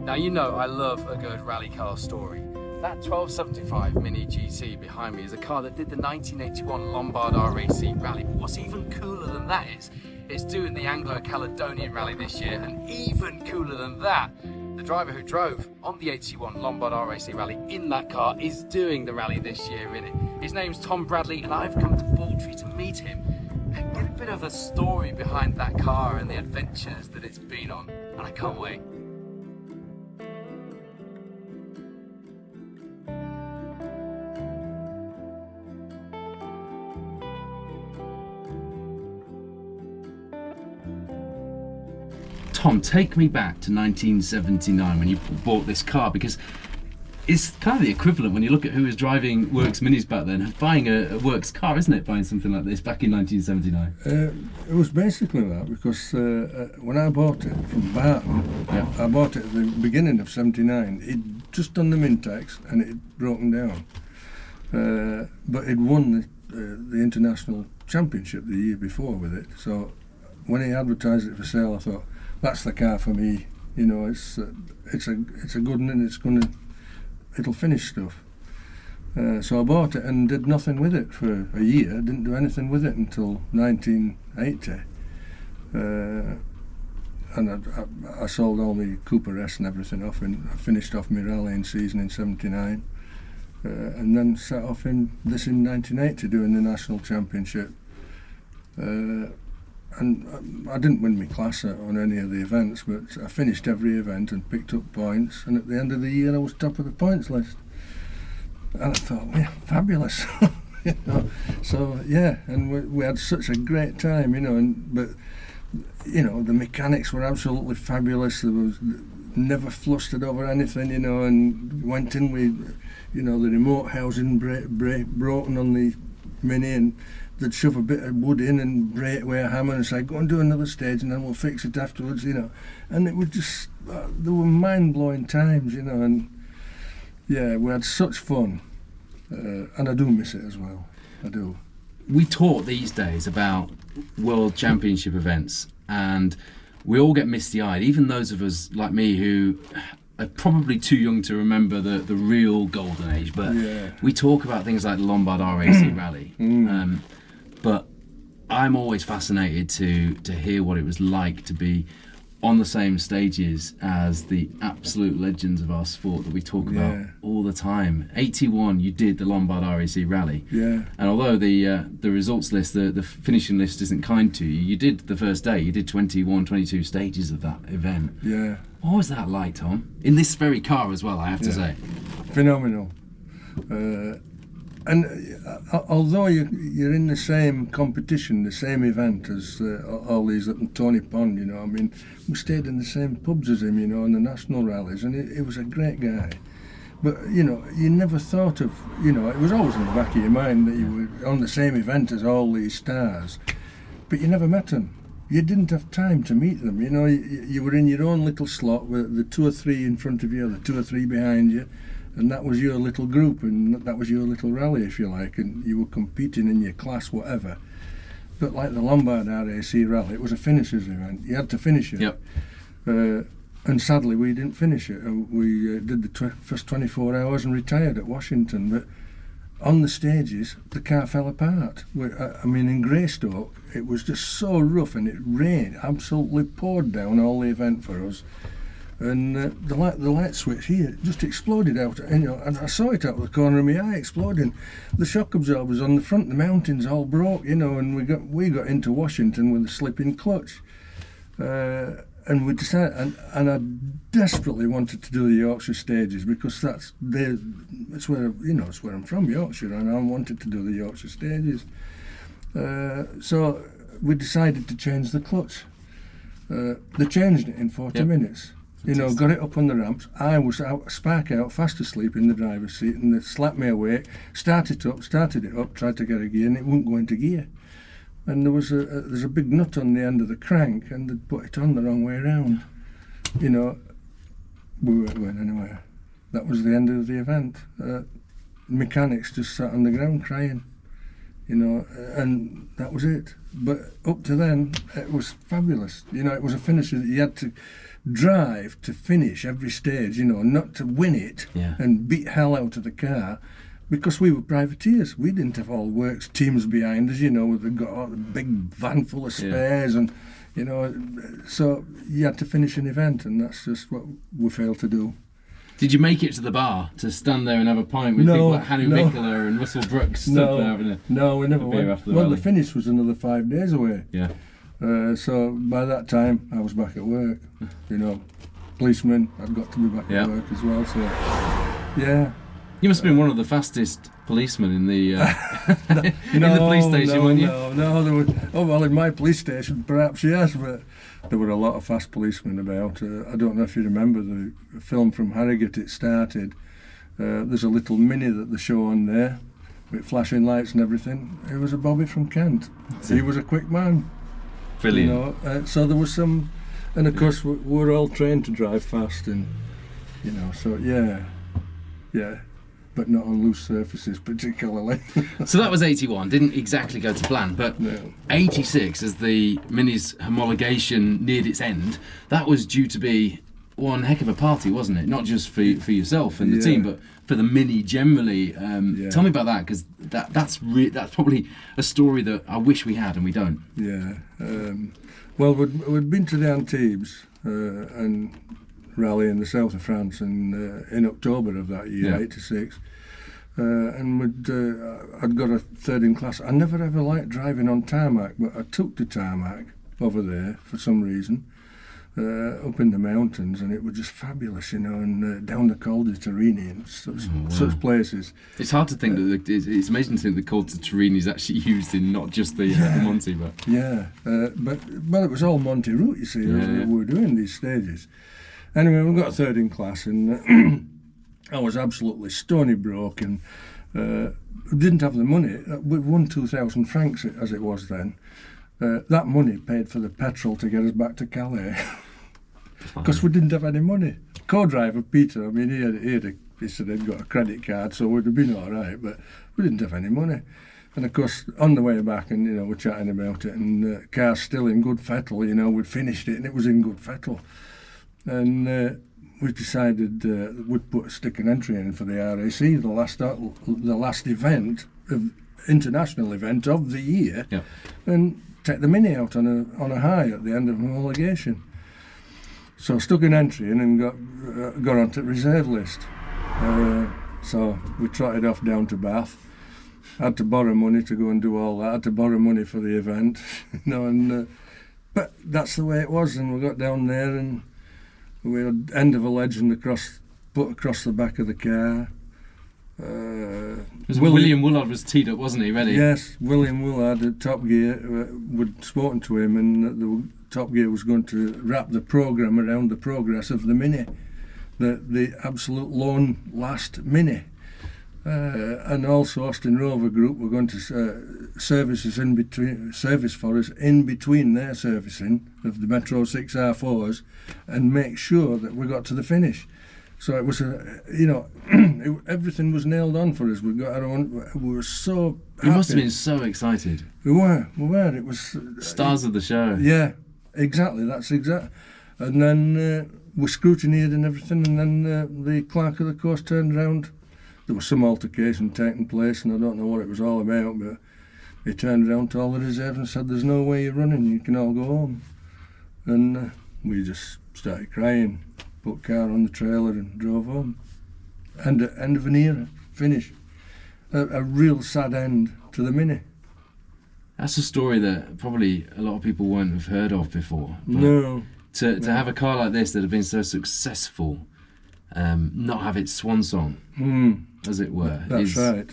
Now, you know I love a good rally car story. That 1275 Mini GT behind me is a car that did the 1981 Lombard RAC Rally. But what's even cooler than that is, it's doing the Anglo Caledonian Rally this year, and even cooler than that, the driver who drove on the 81 Lombard RAC Rally in that car is doing the rally this year in it. His name's Tom Bradley, and I've come to Baldry to meet him and get a bit of a story behind that car and the adventures that it's been on, and I can't wait. Tom, take me back to 1979 when you bought this car, because it's kind of the equivalent when you look at who was driving Works Minis back then, buying a Works car, isn't it? Buying something like this back in 1979. It was basically that, because when I bought it from Barton, Yeah. I bought it at the beginning of '79. It'd just done the Mintex and it had broken down, but it won the International Championship the year before with it. So when he advertised it for sale, I thought, that's the car for me. You know, it's a good one, and it'll finish stuff. So I bought it and did nothing with it for a year. Didn't do anything with it until 1980. And I sold all the Cooper S and everything off, and I finished off my rallying season in '79, and then set off in 1980 doing the national championship. And I didn't win my class on any of the events, but I finished every event and picked up points, and at the end of the year I was top of the points list. And I thought, yeah, fabulous. You know? So yeah, and we had such a great time, you know, but you know, the mechanics were absolutely fabulous. There was never flustered over anything, you know, and went in with, you know, the remote housing broken on the Mini, and they'd shove a bit of wood in and break it with a hammer and say, go and do another stage and then we'll fix it afterwards, you know. And it was just, there were mind-blowing times, you know, and yeah, we had such fun. And I do miss it as well, I do. We talk these days about World Championship events, and we all get misty-eyed, even those of us like me who are probably too young to remember the real golden age, but Yeah. we talk about things like the Lombard RAC Rally. But I'm always fascinated to hear what it was like to be on the same stages as the absolute legends of our sport that we talk about Yeah. all the time. 81, you did the Lombard RAC Rally. Yeah. And although the results list, the finishing list isn't kind to you, you did the first day, you did 21, 22 stages of that event. Yeah. What was that like, Tom? In this very car as well, I have to say. Phenomenal. And although you're in the same competition, the same event as all these up in Tony Pond, you know, I mean, we stayed in the same pubs as him, you know, on the national rallies, and he was a great guy. But, you know, you never thought of, you know, it was always in the back of your mind that you were on the same event as all these stars, but you never met them. You didn't have time to meet them, you know, you were in your own little slot with the 2 or 3 in front of you, the 2 or 3 behind you, and that was your little group, and that was your little rally, if you like, and you were competing in your class, whatever. But like the Lombard RAC Rally, it was a finishers event. You had to finish it. Yep. And sadly, we didn't finish it. We did the first 24 hours and retired at Washington. But on the stages, the car fell apart. I mean, in Greystoke, it was just so rough, and it rained, absolutely poured down all the event for us. And the light switch here just exploded out, and, you know, and I saw it out of the corner of my eye exploding. The shock absorbers on the front, the mountings all broke, you know, and we got into Washington with a slipping clutch. And we decided, and I desperately wanted to do the Yorkshire stages, because it's where, you know, it's where I'm from, Yorkshire, and I wanted to do the Yorkshire stages. So we decided to change the clutch. They changed it in 40 minutes. You know, got it up on the ramps. I was out, spark out, fast asleep in the driver's seat, and they slapped me awake, started it up, tried to get a gear, and it wouldn't go into gear. And there's a big nut on the end of the crank, and they'd put it on the wrong way around. You know, we weren't going anywhere. That was the end of the event. Mechanics just sat on the ground crying, you know, and that was it. But up to then, it was fabulous. You know, it was a finisher that you had to. drive to finish every stage, you know, not to win it and beat hell out of the car, because we were privateers. We didn't have all works teams behind us, you know, they've got a big van full of spares and, you know, so you had to finish an event, and that's just what we failed to do. Did you make it to the bar to stand there and have a pint with people like 𝗕𝗁𝗁𝗕 and Russell Brooks stood there having a we never beer went. after the Well, rally? the finish was another 5 days away. Yeah. So by that time, I was back at work. You know, policeman, I'd got to be back at work as well. So, yeah. You must have been one of the fastest policemen in the in the police station, weren't you? No, there was. Oh well, in my police station, perhaps yes, but there were a lot of fast policemen about. I don't know if you remember the film from Harrogate. It started. There's a little Mini that they show on there with flashing lights and everything. It was a Bobby from Kent. He was a quick man. Brilliant. You know, so there was some, and of course we're all trained to drive fast, and you know, so yeah, but not on loose surfaces particularly. So that was 81, didn't exactly go to plan, but 86, as the Mini's homologation neared its end, that was due to be one heck of a party, wasn't it? Not just for yourself and the team, but for the Mini generally. Tell me about that, because that's probably a story that I wish we had and we don't. Yeah. Well, we'd been to the Antibes and rally in the south of France in October of that year, 86. And I'd got a third in class. I never ever liked driving on tarmac, but I took the tarmac over there for some reason, up in the mountains, and it was just fabulous, you know, and down the 𝗕𝗁𝗁𝗕 and such places. It's hard to think that it's amazing to think the 𝗕𝗁𝗁𝗕 is actually used in not just the Monty, but but it was all Monty route, you see. We were doing these stages. Anyway, we got a third in class, and I was absolutely stony broke, and didn't have the money. We won 2,000 francs as it was then. That money paid for the petrol to get us back to Calais, because we didn't have any money. Co-driver Peter, I mean, he said he'd got a credit card, so we'd have been all right, but we didn't have any money. And of course, on the way back, and you know, we're chatting about it, and the car's still in good fettle. You know, we'd finished it, and it was in good fettle. And we decided we'd stick an entry in for the RAC, the last event, international event of the year, and take the Mini out on a high at the end of homologation. So stuck an entry in and got onto the reserve list. So we trotted off down to Bath. Had to borrow money to go and do all that. Had to borrow money for the event, you know. And but that's the way it was. And we got down there, and we had end of a legend put across the back of the car. William Woolard was teed up, wasn't he? Ready? Yes, William Woolard at Top Gear. We'd spoken to him, and the Top Gear was going to wrap the programme around the progress of the Mini, the absolute lone last Mini. And also Austin Rover Group were going to service for us in between their servicing of the Metro 6R4s, and make sure that we got to the finish. So it was everything was nailed on for us. We got our own. We were so happy. You must have been so excited. We were. It was stars of the show. Yeah, exactly. That's exact. And then we scrutinised and everything, and then the clerk of the course turned around. There was some altercation taking place, and I don't know what it was all about, but he turned around to all the reserves and said, "There's no way you're running, you can all go home." And we just started crying, put car on the trailer and drove home. End of an era, finish. A real sad end to the Mini. That's a story that probably a lot of people won't have heard of before. No. To have a car like this that had been so successful, not have its swan song, as it were, That's right.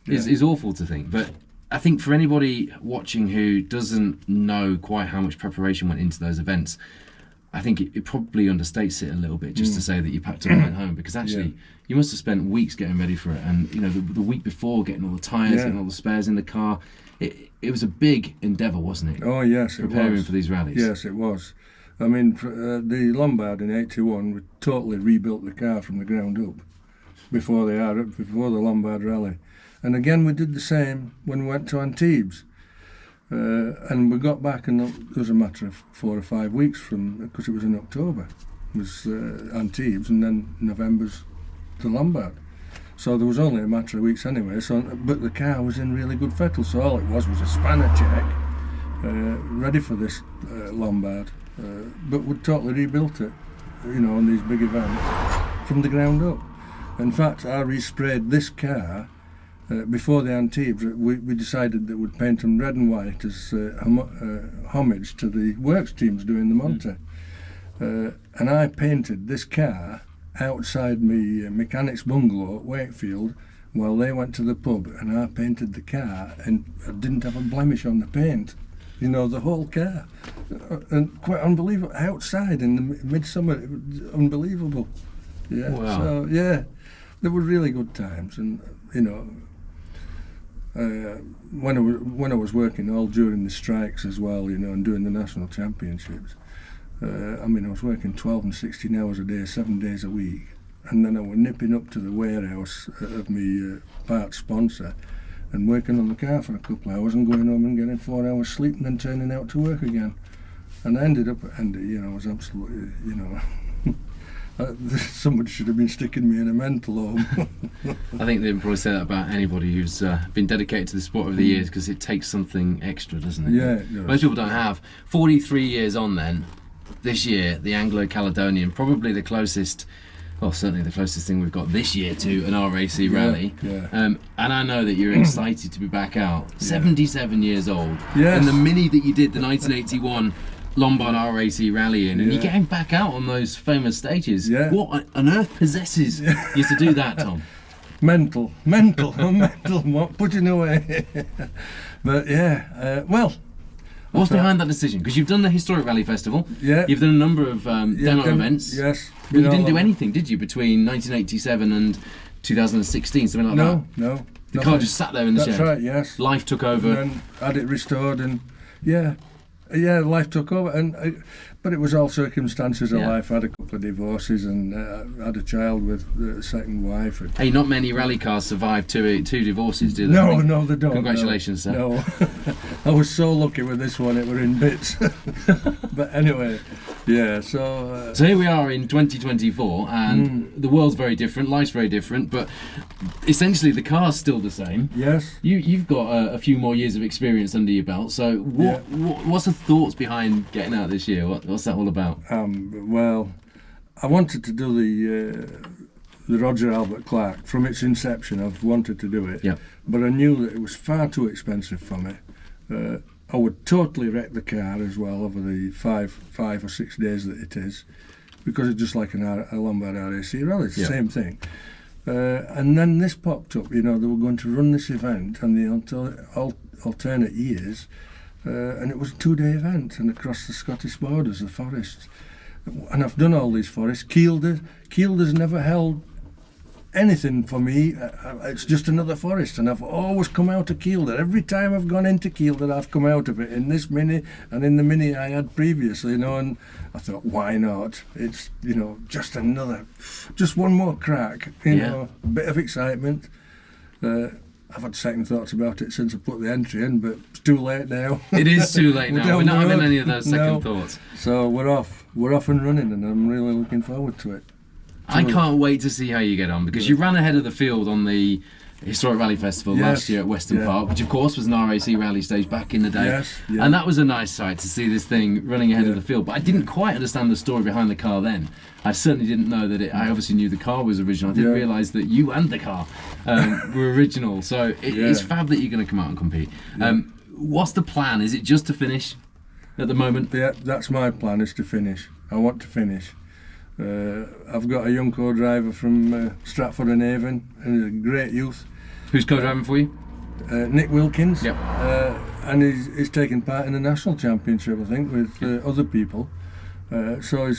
is awful to think. But I think for anybody watching who doesn't know quite how much preparation went into those events, I think it probably understates it a little bit just to say that you packed up and went home, because actually you must have spent weeks getting ready for it, and you know the week before getting all the tyres and all the spares in the car. It was a big endeavour, wasn't it? Oh yes, preparing for these rallies. Yes, it was. I mean, the Lombard in '81, we totally rebuilt the car from the ground up before the Lombard Rally, and again we did the same when we went to Antibes. And we got back, and it was a matter of 4 or 5 weeks because it was in October. It was 𝗕𝗔𝗖𝗞, and then November's the Lombard. So there was only a matter of weeks anyway. But the car was in really good fettle, so all it was a spanner check, ready for this Lombard. But we'd totally rebuilt it, on these big events from the ground up. In fact, I resprayed this car before the 𝗕𝗔𝗖𝗞. We decided that we'd paint them red and white as homage to the works teams doing the Monte. And I painted this car outside my mechanics bungalow at Wakefield while they went to the pub, and I painted the car, and I didn't have a blemish on the paint. The whole car. And quite unbelievable. Outside in the midsummer, it was unbelievable. Yeah. Wow. So, yeah, there were really good times. And, when I was working all during the strikes as well, and doing the national championships, I was working 12 and 16 hours a day, 7 days a week, and then I was nipping up to the warehouse of my part sponsor and working on the car for a couple of hours and going home and getting 4 hours sleep and then turning out to work again. And I ended up at Andy, I was absolutely, somebody should have been sticking me in a mental home. I think they would probably say that about anybody who's been dedicated to the sport over the years, because it takes something extra, doesn't it? Yeah, it does. Most people don't have. 43 years on then, this year, the Anglo Caledonian, probably the closest, well, certainly the closest thing we've got this year to an RAC rally. Yeah. And I know that you're excited to be back out. 77 years old. Yes. And the Mini that you did, the 1981 Lombard RAC Rally in, and you're Yeah. getting back out on those famous stages. Yeah. What on earth possesses you to do that, Tom? Mental, what putting away. But yeah, well. What's behind that decision? Because you've done the Historic Rally Festival. Yeah. You've done a number of demo events. Yes. But you didn't do anything, did you, between 1987 and 2016, something like that? No. The car just sat there in the shed. That's right, yes. Life took over. And then had it restored, and life took over. But it was all circumstances of Yeah. life. I had a couple of divorces and had a child with the second wife. And Hey, not many rally cars survive two divorces, do they? no, they don't. Congratulations, sir. No. I was so lucky with this one, it were in bits. But anyway, yeah, so here we are in 2024, and the world's very different, life's very different, but essentially the car's still the same. yes. You've got a few more years of experience under your belt, so what's the thoughts behind getting out this year? What's that all about? Well, I wanted to do the Roger Albert Clark from its inception. I've wanted to do it, Yep. but I knew that it was far too expensive for me. I would totally wreck the car as well over the five or 6 days that it is, because it's just like a Lombard RAC Rally. It's the Yep. same thing. And then this popped up. They were going to run this event on the alternate years. And it was a 2-day event, and across the Scottish borders, the forests. And I've done all these forests. 𝗕𝗔𝗖𝗞's never held anything for me. It's just another forest, and I've always come out of 𝗕𝗔𝗖𝗞. Every time I've gone into 𝗕𝗔𝗖𝗞, I've come out of it in this Mini and in the Mini I had previously, and I thought, why not? It's, just one more crack, a bit of excitement. I've had second thoughts about it since I put the entry in, but it's too late now. It is too late now. down We're not the having road. any of those second No. thoughts. So we're off and running, and I'm really looking forward to it. I can't wait to see how you get on, because you ran ahead of the field on the Historic Rally Festival last year at Weston Park, which of course was an RAC rally stage back in the day. Yes, yeah. And that was a nice sight to see this thing running ahead of the field. But I didn't quite understand the story behind the car then. I certainly didn't know that I obviously knew the car was original. I didn't realise that you and the car were original. So it's fab that you're going to come out and compete. What's the plan? Is it just to finish at the moment? Yeah, that's my plan, is to finish. I want to finish. I've got a young co-driver from Stratford-on-Avon, and he's a great youth. Who's co-driving for you? Nick Wilkins. Yep. And he's taking part in the national championship, I think, with other people. So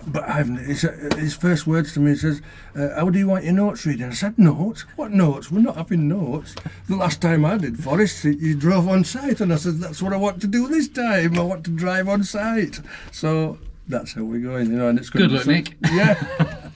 but his first words to me, he says, how do you want your notes reading? I said, notes? What notes? We're not having notes. The last time I did Forest, you drove on site, and I said, that's what I want to do this time. I want to drive on site. So that's how we're going, and it's going Good luck, Nick. Yeah.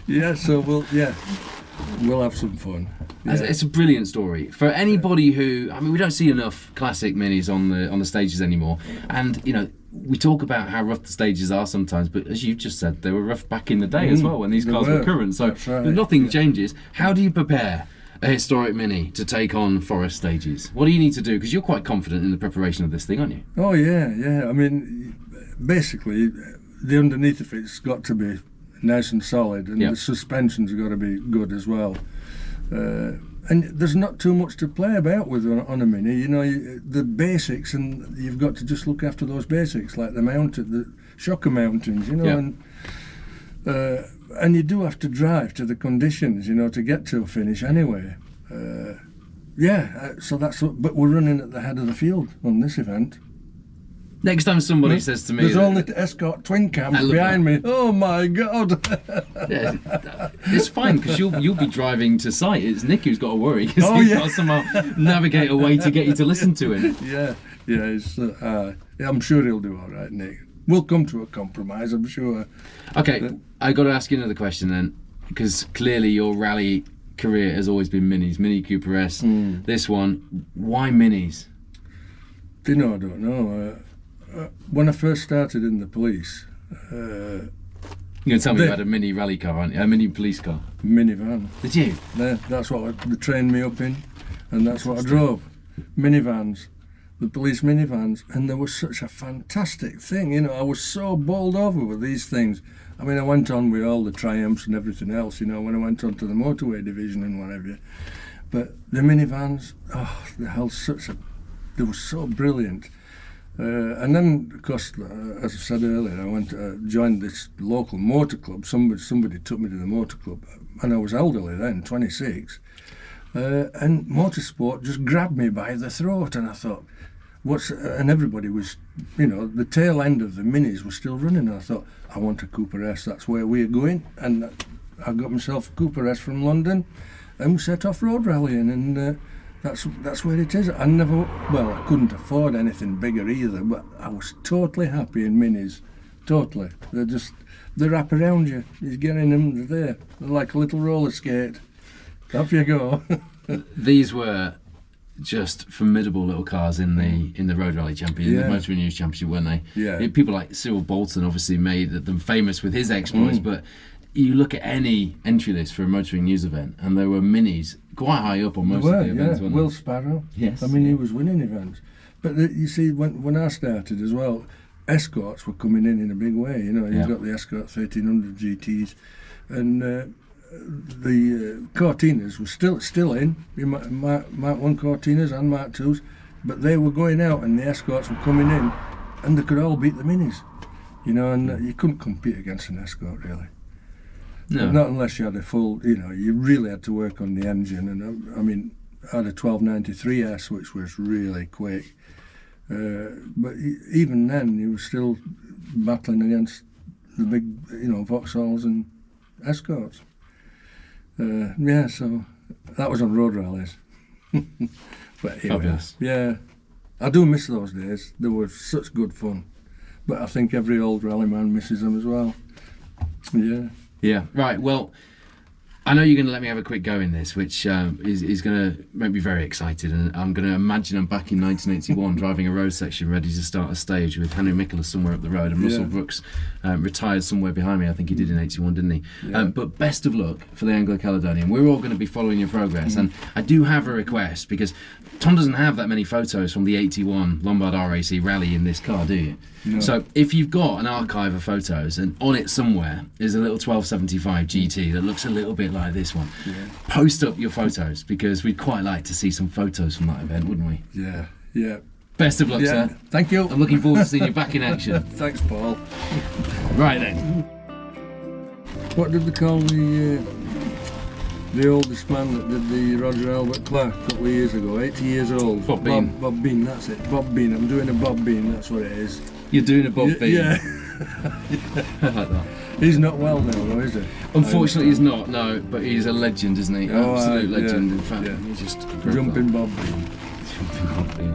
Yeah, so we'll have some fun. It's a brilliant story for anybody who. I mean, we don't see enough classic minis on the stages anymore, and you know. We talk about how rough the stages are sometimes, but as you just said, they were rough back in the day as well when these cars were current. So right. nothing changes. How do you prepare a historic Mini to take on forest stages? What do you need to do? Because you're quite confident in the preparation of this thing, aren't you? Oh yeah. I mean, basically, the underneath of it's got to be nice and solid, and the suspension's got to be good as well. And there's not too much to play about with on a Mini. You know, the basics, and you've got to just look after those basics, like the shocker mountings, you know, and you do have to drive to the conditions, you know, to get to a finish anyway. So that's what, but we're running at the head of the field on this event. Next time somebody says to me, there's only Escort twin cams behind me. Oh my God! It's fine because you'll be driving to site. It's Nick who's got to worry because he's got to somehow navigate a way to get you to listen to him. I'm sure he'll do all right, Nick. We'll come to a compromise, I'm sure. Okay, I got to ask you another question then, because clearly your rally career has always been minis, Mini Cooper S. This one, why minis? I don't know. When I first started in the police, you're going to tell me you had a mini rally car, aren't you? A mini police car? Minivan. Did you? That's what they trained me up in, and that's what I drove. Minivans, the police minivans, and they were such a fantastic thing. You know, I was so bowled over with these things. I mean, I went on with all the Triumphs and everything else, you know, when I went on to the motorway division and whatever. But the minivans, they were so brilliant. And then, of course, as I said earlier, I went joined this local motor club. Somebody took me to the motor club, and I was elderly then, 26. And motorsport just grabbed me by the throat, and I thought, and everybody was, you know, the tail end of the minis was still running. And I thought, I want a Cooper S. That's where we're going. And I got myself a Cooper S from London, and we set off road rallying, and. That's where it is. I couldn't afford anything bigger either, but I was totally happy in minis. Totally. They wrap around you. You're getting them there. They're like a little roller skate. Off you go. These were just formidable little cars in the Road Rally Championship, the Motor News Championship, weren't they? Yeah. People like Cyril Bolton obviously made them famous with his exploits, but you look at any entry list for a motoring news event, and there were minis quite high up on most of the events. Yeah, Will Sparrow. Yes. I mean, he was winning events. But you see, when I started as well, escorts were coming in a big way. You know, you've got the Escort 1300 GTs, and the Cortinas were still in. Mark 1 Cortinas and Mark 2s, but they were going out, and the escorts were coming in, and they could all beat the minis. You know, and you couldn't compete against an escort really. No. Not unless you had a full, you know, you really had to work on the engine. And I mean, I had a 1293S, which was really quick. But even then, you were still battling against the big, you know, Vauxhalls and Escorts. So that was on road rallies. But anyway, I do miss those days. They were such good fun. But I think every old rally man misses them as well. Yeah, right. Well, I know you're going to let me have a quick go in this, which is going to make me very excited. And I'm going to imagine I'm back in 1981 driving a road section ready to start a stage with Henry Michaelis somewhere up the road and Russell Brooks retired somewhere behind me. I think he did in 81, didn't he? Yeah. But best of luck for the Anglo Caledonian. We're all going to be following your progress. And I do have a request, because Tom doesn't have that many photos from the 81 Lombard RAC Rally in this car, do you? No. So if you've got an archive of photos, and on it somewhere is a little 1275 GT that looks a little bit like this one, post up your photos, because we'd quite like to see some photos from that event, wouldn't we? Yeah. Best of luck, sir. Thank you. I'm looking forward to seeing you back in action. Thanks, Paul. Right then. What did they call the oldest man that did the Roger Albert Clark a couple of years ago, 80 years old? Bob Bean. Bob Bean, that's it. Bob Bean. I'm doing a Bob Bean, that's what it is. You're doing a Bob Bean? Yeah. I like that. He's not well now, though, is he? Unfortunately, he's not, no, but he's a legend, isn't he? Absolute legend, in fact. He's just Jumping Bob Bean. Jumping Bob Bean.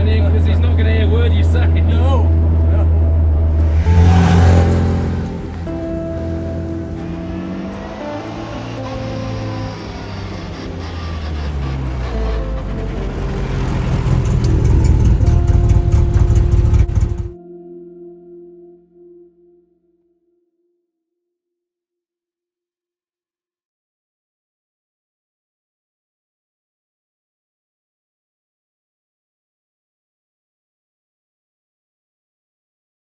running because he's